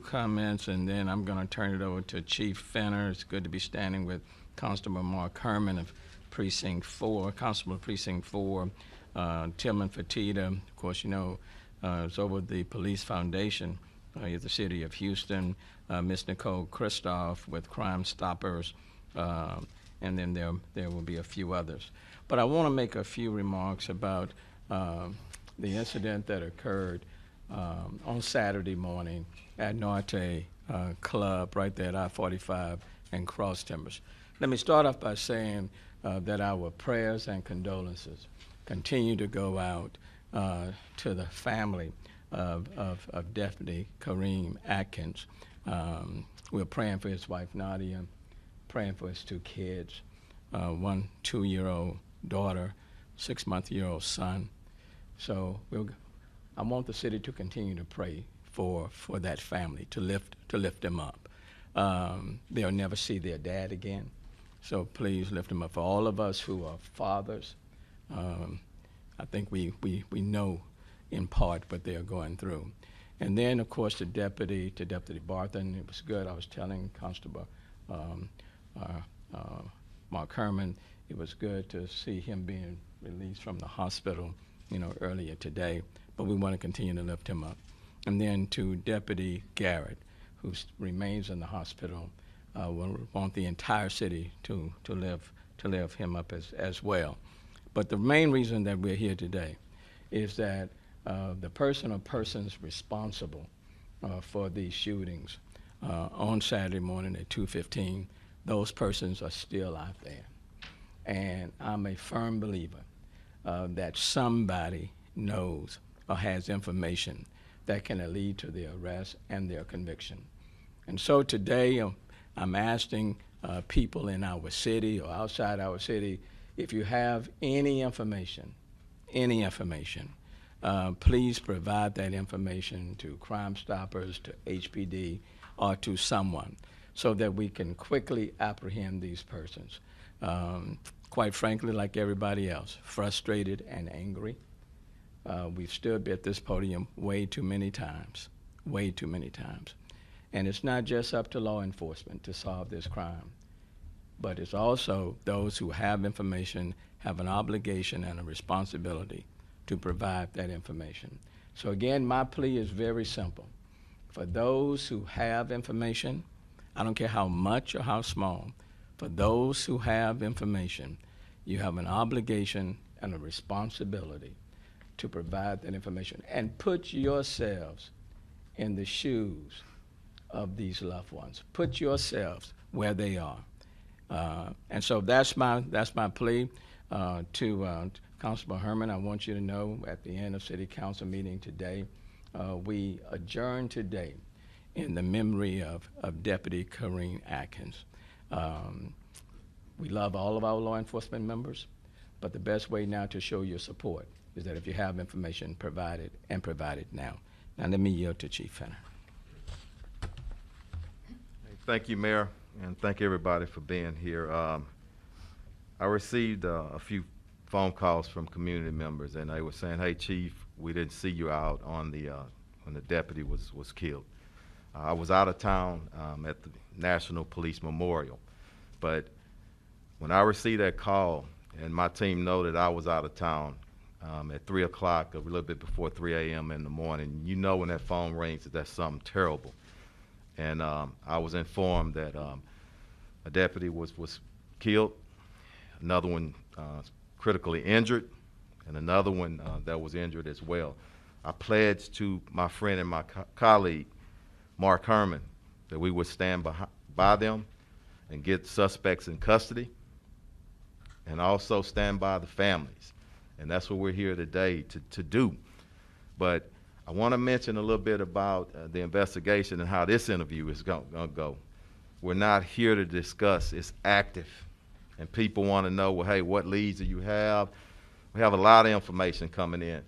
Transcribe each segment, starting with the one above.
comments, and then I'm going to turn it over to Chief Fenner. It's good to be standing with Constable Mark Herman of Precinct 4, Constable Precinct 4, Tillman Fertitta, of course, you know, is over the Police Foundation in the city of Houston, Miss Nicole Kristoff with Crime Stoppers, and then there will be a few others. But I want to make a few remarks about the incident that occurred on Saturday morning at Norte Club right there at I-45 and Cross Timbers. Let me start off by saying that our prayers and condolences continue to go out to the family of Deputy Kareem Atkins. We're praying for his wife Nadia, praying for his two kids, 1 2-year-old daughter, 6-month-old son. So I want the city to continue to pray for that family, to lift them up. They'll never see their dad again, so please lift them up. For all of us who are fathers, I think we know in part what they're going through. And then, of course, to Deputy Barthen, it was good. I was telling Constable Mark Herman, it was good to see him being released from the hospital, you know, earlier today, but we want to continue to lift him up. And then to Deputy Garrett, who remains in the hospital, we want the entire city to lift him up as well. But the main reason that we're here today is that the person or persons responsible for these shootings on Saturday morning at 2:15, those persons are still out there. And I'm a firm believer that somebody knows or has information that can lead to their arrest and their conviction. And so today I'm asking people in our city or outside our city, if you have any information, please provide that information to Crime Stoppers, to HPD, or to someone so that we can quickly apprehend these persons. Quite frankly, like everybody else, frustrated and angry. We've stood at this podium way too many times. And it's not just up to law enforcement to solve this crime, but it's also those who have information have an obligation and a responsibility to provide that information. So again, my plea is very simple. For those who have information, I don't care how much or how small, for those who have information, you have an obligation and a responsibility to provide that information and put yourselves in the shoes of these loved ones. Put yourselves where they are. And so that's my plea to Constable Herman. I want you to know at the end of City Council meeting today, we adjourn today in the memory of Deputy Kareem Atkins. We love all of our law enforcement members, but the best way now to show your support is that if you have information, provide it, and provide it now. Now let me yield to Chief Fenner. Thank you, Mayor, and thank everybody for being here. I received a few phone calls from community members, and they were saying, "Hey, Chief, we didn't see you out on the when the deputy was killed." I was out of town at the National Police Memorial, but when I received that call, and my team know that I was out of town at 3 o'clock, a little bit before 3 a.m. in the morning, you know when that phone rings that that's something terrible. And I was informed that a deputy was killed, another one critically injured, and another one that was injured as well. I pledged to my friend and my colleague, Mark Herman, that we would stand by them and get suspects in custody, and also stand by the families. And that's what we're here today to do. But I want to mention a little bit about the investigation and how this interview is going to go. We're not here to discuss. It's active. And people want to know, well, hey, what leads do you have? We have a lot of information coming in.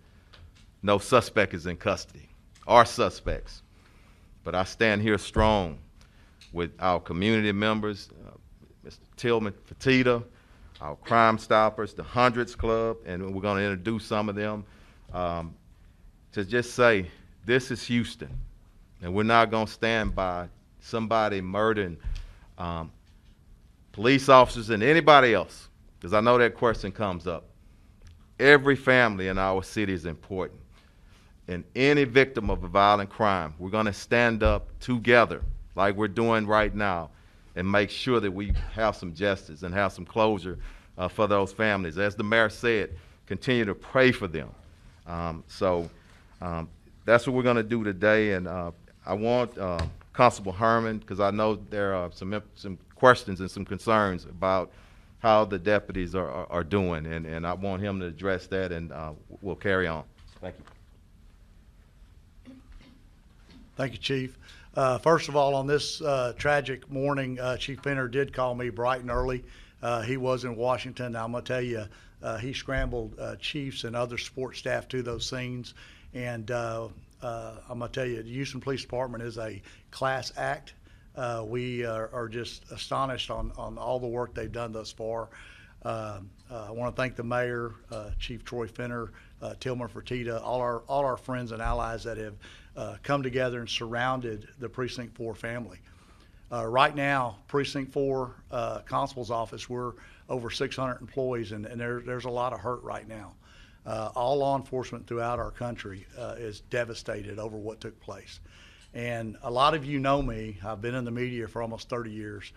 No suspect is in custody, or suspects. But I stand here strong with our community members, Mr. Tillman Fertitta, our Crime Stoppers, the Hundreds Club, and we're going to introduce some of them. To just say, this is Houston. And we're not going to stand by somebody murdering police officers and anybody else, because I know that question comes up. Every family in our city is important. And any victim of a violent crime, we're going to stand up together like we're doing right now and make sure that we have some justice and have some closure for those families. As the mayor said, continue to pray for them. That's what we're going to do today. And I want Constable Herman, because I know there are some questions and some concerns about how the deputies are doing, and I want him to address that, and we'll carry on. Thank you. Thank you, Chief. First of all, on this tragic morning, Chief Fenner did call me bright and early. He was in Washington. Now, I'm going to tell you, he scrambled chiefs and other support staff to those scenes. And I'm going to tell you, the Houston Police Department is a class act. We are just astonished on all the work they've done thus far. I want to thank the mayor, Chief Troy Fenner, Tillman Fertitta, all our friends and allies that have come together and surrounded the Precinct 4 family. Right now, Precinct 4 Constable's office, we're over 600 employees, and there's a lot of hurt right now. All law enforcement throughout our country is devastated over what took place. And a lot of you know me. I've been in the media for almost 30 years,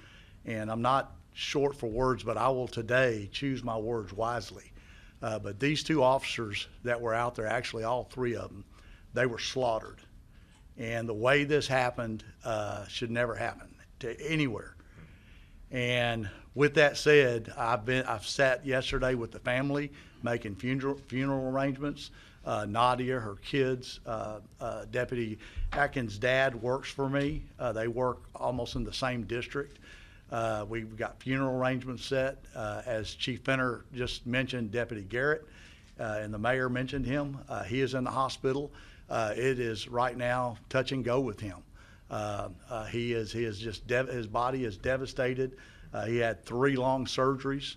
and I'm not short for words, but I will today choose my words wisely. But these two officers that were out there, actually all three of them, they were slaughtered. And the way this happened should never happen to anywhere. And with that said, I've sat yesterday with the family making funeral arrangements. Nadia, her kids, Deputy Atkins' dad works for me. They work almost in the same district. We've got funeral arrangements set. As Chief Fenner just mentioned, Deputy Garrett, and the mayor mentioned him. He is in the hospital. It is right now touch and go with him. His body is devastated. He had 3 long surgeries.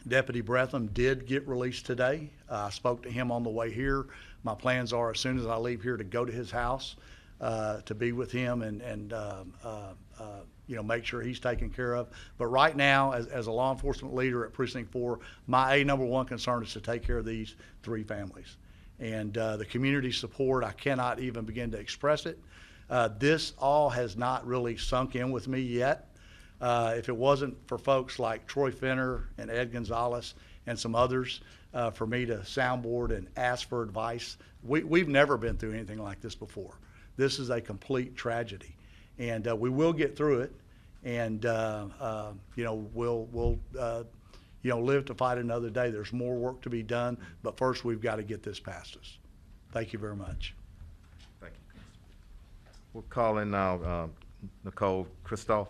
Deputy Bretham did get released today. I spoke to him on the way here. My plans are, as soon as I leave here, to go to his house to be with him and make sure he's taken care of. But right now, as a law enforcement leader at Precinct 4, my number one concern is to take care of these 3 families. And the community support, I cannot even begin to express it. This all has not really sunk in with me yet. If it wasn't for folks like Troy Fenner and Ed Gonzalez and some others for me to soundboard and ask for advice, we've never been through anything like this before. This is a complete tragedy, and we will get through it, and we'll live to fight another day. There's more work to be done, but first we've got to get this past us. Thank you very much. Thank you. We'll call in now Nicole Christoph,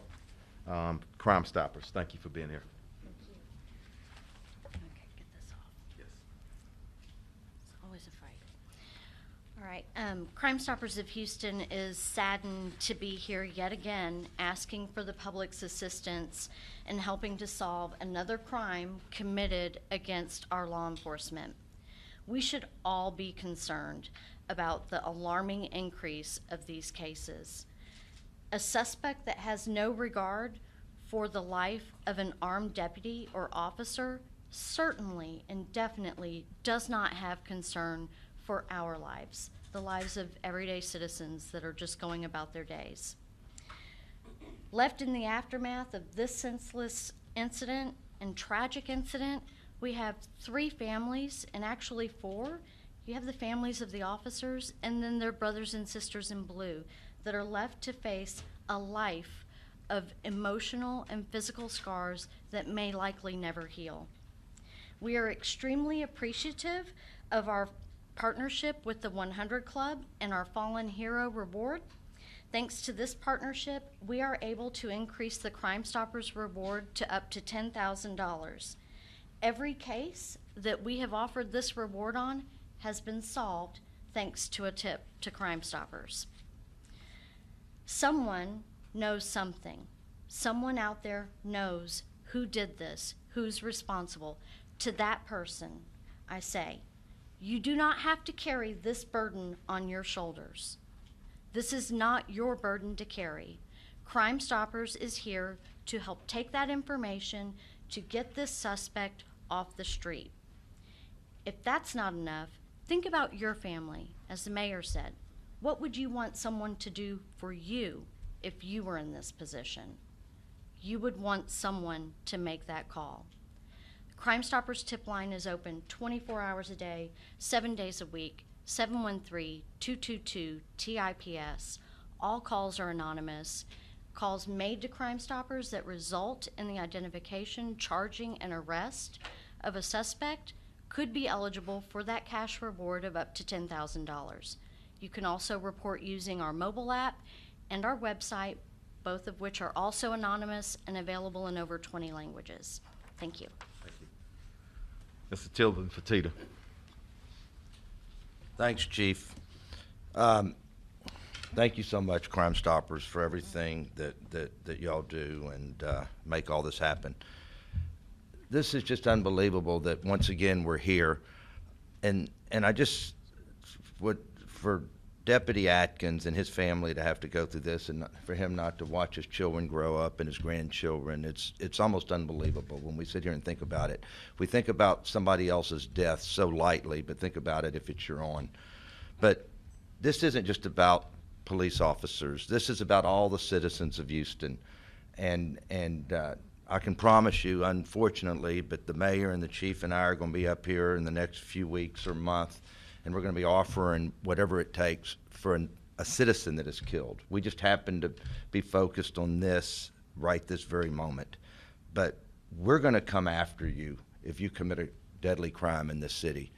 Crime Stoppers. Thank you for being here. Thank you. Okay, get this off. Yes. It's always a fight. All right, Crime Stoppers of Houston is saddened to be here yet again, asking for the public's assistance in helping to solve another crime committed against our law enforcement. We should all be concerned about the alarming increase of these cases. A suspect that has no regard for the life of an armed deputy or officer certainly and definitely does not have concern for our lives, the lives of everyday citizens that are just going about their days. Left in the aftermath of this senseless incident and tragic incident, we have 3 families, and actually 4. You have the families of the officers and then their brothers and sisters in blue that are left to face a life of emotional and physical scars that may likely never heal. We are extremely appreciative of our partnership with the 100 Club and our Fallen Hero Reward. Thanks to this partnership, we are able to increase the Crime Stoppers reward to up to $10,000. Every case that we have offered this reward on has been solved thanks to a tip to Crime Stoppers. Someone knows something. Someone out there knows who did this, who's responsible. To that person, I say, you do not have to carry this burden on your shoulders. This is not your burden to carry. Crime Stoppers is here to help take that information to get this suspect off the street. If that's not enough, think about your family. As the mayor said, what would you want someone to do for you if you were in this position? You would want someone to make that call. Crime Stoppers tip line is open 24 hours a day, 7 days a week, 713-222-TIPS. All calls are anonymous. Calls made to Crime Stoppers that result in the identification, charging, and arrest of a suspect could be eligible for that cash reward of up to $10,000. You can also report using our mobile app and our website, both of which are also anonymous and available in over 20 languages. Thank you. Thank you. Mr. Tillman Fertitta. Thanks, Chief. Thank you so much, Crime Stoppers, for everything that y'all do and make all this happen. This is just unbelievable that once again we're here, and I just would, for Deputy Atkins and his family to have to go through this, and for him not to watch his children grow up and his grandchildren, it's almost unbelievable when we sit here and think about it. We think about somebody else's death so lightly, but think about it if it's your own. But this isn't just about police officers. This is about all the citizens of Houston, and I can promise you, unfortunately, but the mayor and the chief and I are going to be up here in the next few weeks or month, and we're going to be offering whatever it takes for a citizen that is killed. We just happen to be focused on this right this very moment. But we're going to come after you if you commit a deadly crime in this city.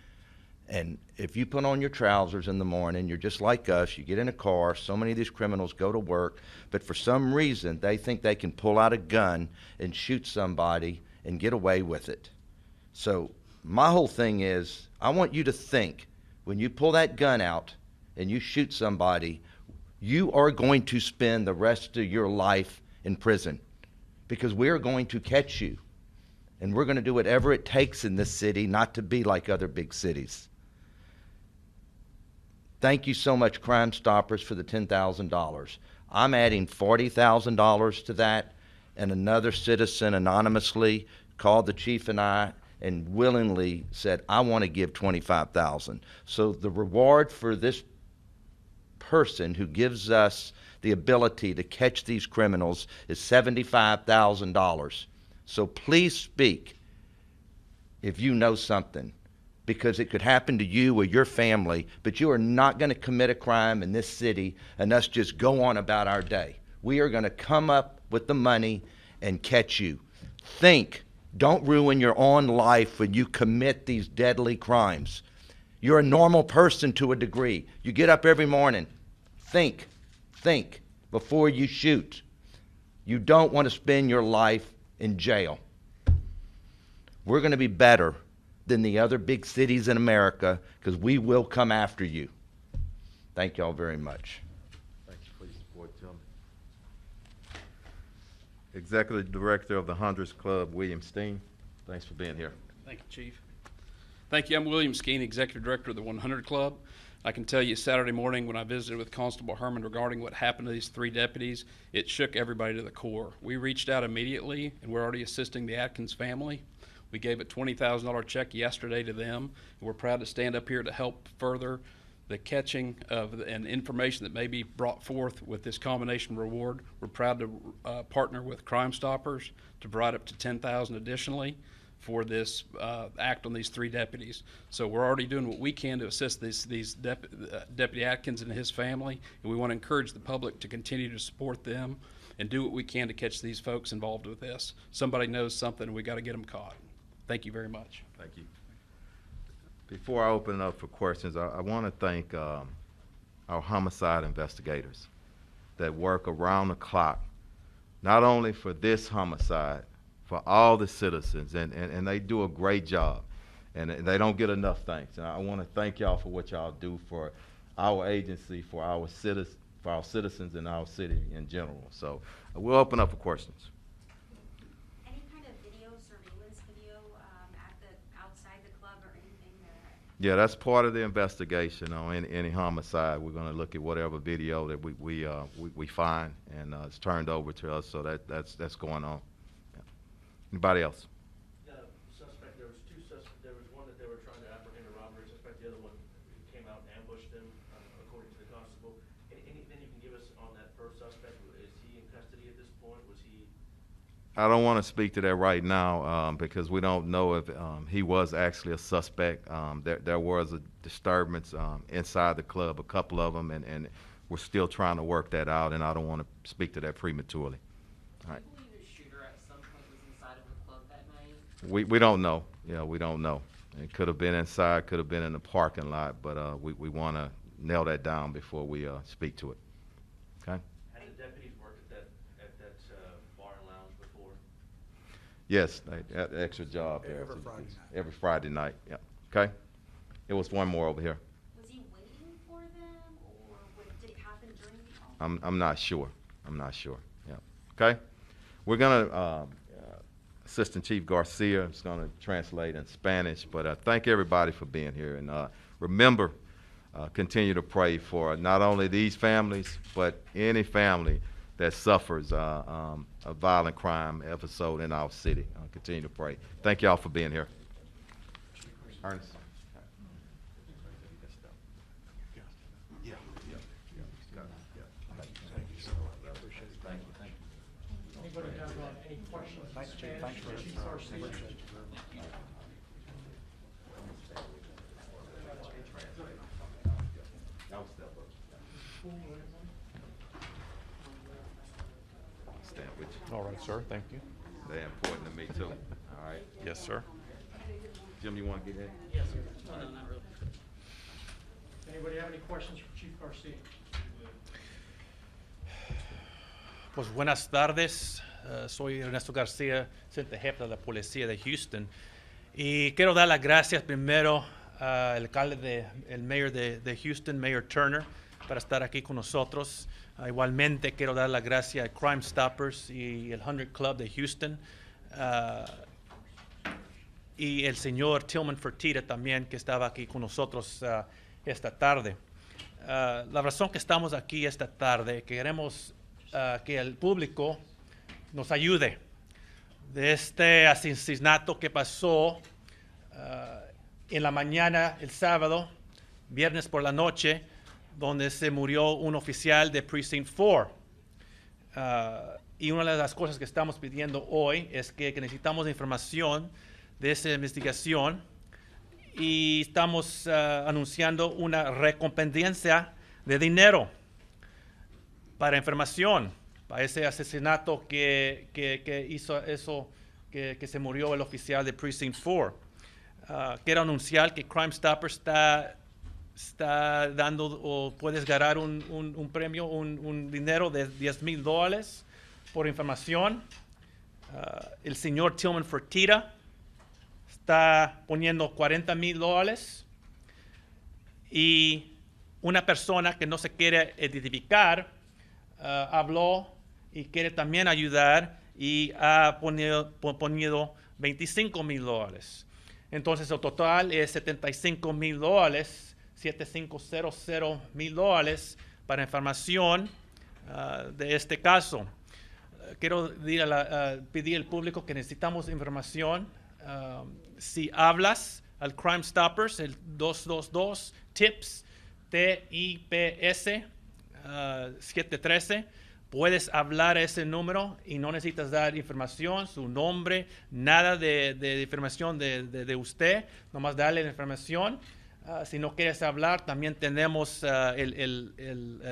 And if you put on your trousers in the morning, you're just like us, you get in a car, so many of these criminals go to work, but for some reason they think they can pull out a gun and shoot somebody and get away with it. So my whole thing is, I want you to think, when you pull that gun out and you shoot somebody, you are going to spend the rest of your life in prison, because we're going to catch you. And we're going to do whatever it takes in this city not to be like other big cities. Thank you so much, Crime Stoppers, for the $10,000. I'm adding $40,000 to that, and another citizen anonymously called the chief and I and willingly said, I want to give $25,000. So the reward for this person who gives us the ability to catch these criminals is $75,000. So please speak if you know something, because it could happen to you or your family, but you are not going to commit a crime in this city and us just go on about our day. We are going to come up with the money and catch you. Think. Don't ruin your own life when you commit these deadly crimes. You're a normal person to a degree. You get up every morning. Think before you shoot. You don't want to spend your life in jail. We're going to be better than the other big cities in America, because we will come after you. Thank you all very much. Thank you for your support, Tillman. Executive Director of the Hundreds Club, William Steen. Thanks for being here. Thank you, Chief. Thank you. I'm William Skeen, Executive Director of the 100 Club. I can tell you Saturday morning when I visited with Constable Herman regarding what happened to these 3 deputies, it shook everybody to the core. We reached out immediately, and we're already assisting the Atkins family. We gave a $20,000 check yesterday to them, and we're proud to stand up here to help further the catching of and information that may be brought forth with this combination reward. We're proud to partner with Crime Stoppers to provide up to $10,000 additionally for this act on these 3 deputies. So we're already doing what we can to assist Deputy Atkins and his family, and we want to encourage the public to continue to support them and do what we can to catch these folks involved with this. Somebody knows something, and we got to get them caught. Thank you very much. Thank you. Before I open it up for questions, I want to thank our homicide investigators that work around the clock, not only for this homicide, for all the citizens, and they do a great job, and they don't get enough thanks. And I want to thank y'all for what y'all do for our agency, for our citizens in our city in general. So we'll open up for questions. Any kind of video, surveillance video outside the club or anything there? Yeah, that's part of the investigation on any homicide. We're going to look at whatever video that we find, and it's turned over to us. So that's going on. Yeah. Anybody else? Suspect, there was two suspects. There was one that they were trying to apprehend a robbery suspect. The other one came out and ambushed them, according to the constable. Anything you can give us on that first suspect? Is he in custody at this point? Was he? I don't want to speak to that right now because we don't know if he was actually a suspect. There was a disturbance inside the club, a couple of them, and we're still trying to work that out, and I don't want to speak to that prematurely. All right. Do you believe the shooter at some point was inside of the club that night? We don't know. Yeah, we don't know. It could have been inside, could have been in the parking lot, but we want to nail that down before we speak to it. Okay? Had the deputies worked at that bar and lounge before? Yes, that extra job. there. Every Friday night. Every Friday night, yeah. Okay? It was one more over here. Was he waiting for them, or did it happen during the call? I'm not sure. I'm not sure. Yeah. Okay? We're going to, Assistant Chief Garcia is going to translate in Spanish, but thank everybody for being here. And remember, continue to pray for not only these families, but any family that suffers a violent crime episode in our city. Continue to pray. Thank y'all for being here. Ernest. Anybody have any questions in Spanish? Thanks for Chief Garcia. Stand with you. All right, sir, thank you. They're important to me too. All right. Yes, sir. Jim, you want to get in? Yes, sir. No, not really. Anybody have any questions for Chief Garcia? Pues buenas tardes, soy Ernesto García, agente jefe de la policía de Houston. Y quiero dar las gracias primero al alcalde, el mayor de Houston, Mayor Turner, para estar aquí con nosotros. Igualmente quiero dar las gracias a Crime Stoppers y el 100 Club de Houston. Y el señor Tillman Fertitta también, que estaba aquí con nosotros esta tarde. La razón que estamos aquí esta tarde, queremos que el público nos ayude de este asesinato que pasó en la mañana, el sábado, viernes por la noche, donde se murió un oficial de Precinct 4. Y una de las cosas que estamos pidiendo hoy es que necesitamos información de esa investigación y estamos anunciando una recompensa de dinero para información, para ese asesinato que hizo eso, que se murió el oficial de Precinct 4. Quiero anunciar que Crime Stoppers está dando, o puedes ganar un premio, un dinero de $10,000 por información. El señor Tillman Fertitta está poniendo $40,000 y una persona que no se quiere identificar habló y quiere también ayudar y ha ponido $25,000. Entonces el total es $75,000, $7,500 para información de este caso. Quiero pedir al público que necesitamos información. Si hablas al Crime Stoppers, el 222-TIPS, TIPS 713, puedes hablar a ese número y no necesitas dar información, su nombre, nada de información de usted, nomás darle la información. Si no quieres hablar, también tenemos el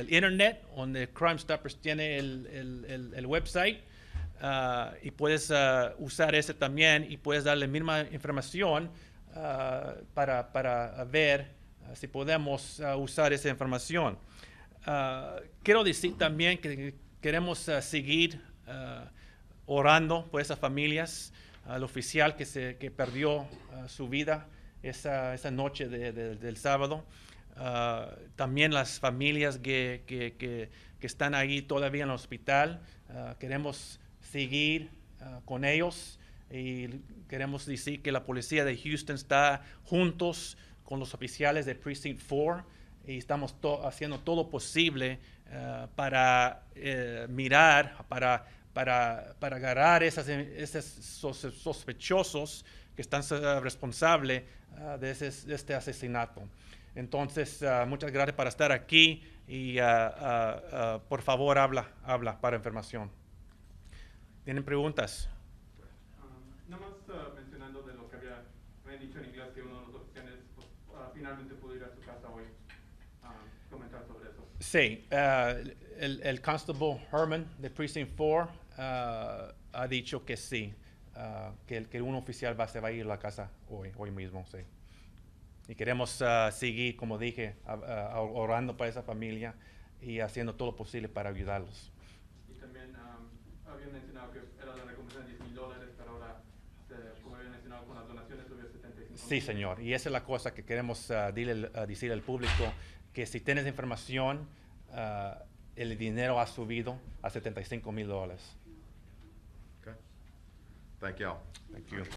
internet, donde Crime Stoppers tiene el website, y puedes usar ese también y puedes darle la misma información para ver si podemos usar esa información. Quiero decir también que queremos seguir orando por esas familias, al oficial que perdió su vida esa noche del sábado. También las familias que están ahí todavía en el hospital. Queremos seguir con ellos y queremos decir que la policía de Houston está juntos con los oficiales de Precinct 4 y estamos haciendo todo lo posible para mirar, para agarrar esos sospechosos que están responsables de este asesinato. Entonces, muchas gracias por estar aquí y por favor habla para información. ¿Tienen preguntas? Nomás mencionando de lo que había dicho en inglés, que uno de los oficiales finalmente pudo ir a su casa hoy, comentar sobre eso. Sí, el Constable Herman de Precinct 4 ha dicho que sí, que un oficial se va a ir a la casa hoy mismo, sí. Y queremos seguir, como dije, orando para esa familia y haciendo todo lo posible para ayudarlos. Y también habían mencionado que era la recompensa de $10,000, pero ahora, como habían mencionado, con las donaciones subió $75,000. Sí, señor. Y esa es la cosa que queremos decir al público, que si tienes información, el dinero ha subido a $75,000. Okay. Thank y'all. Thank you.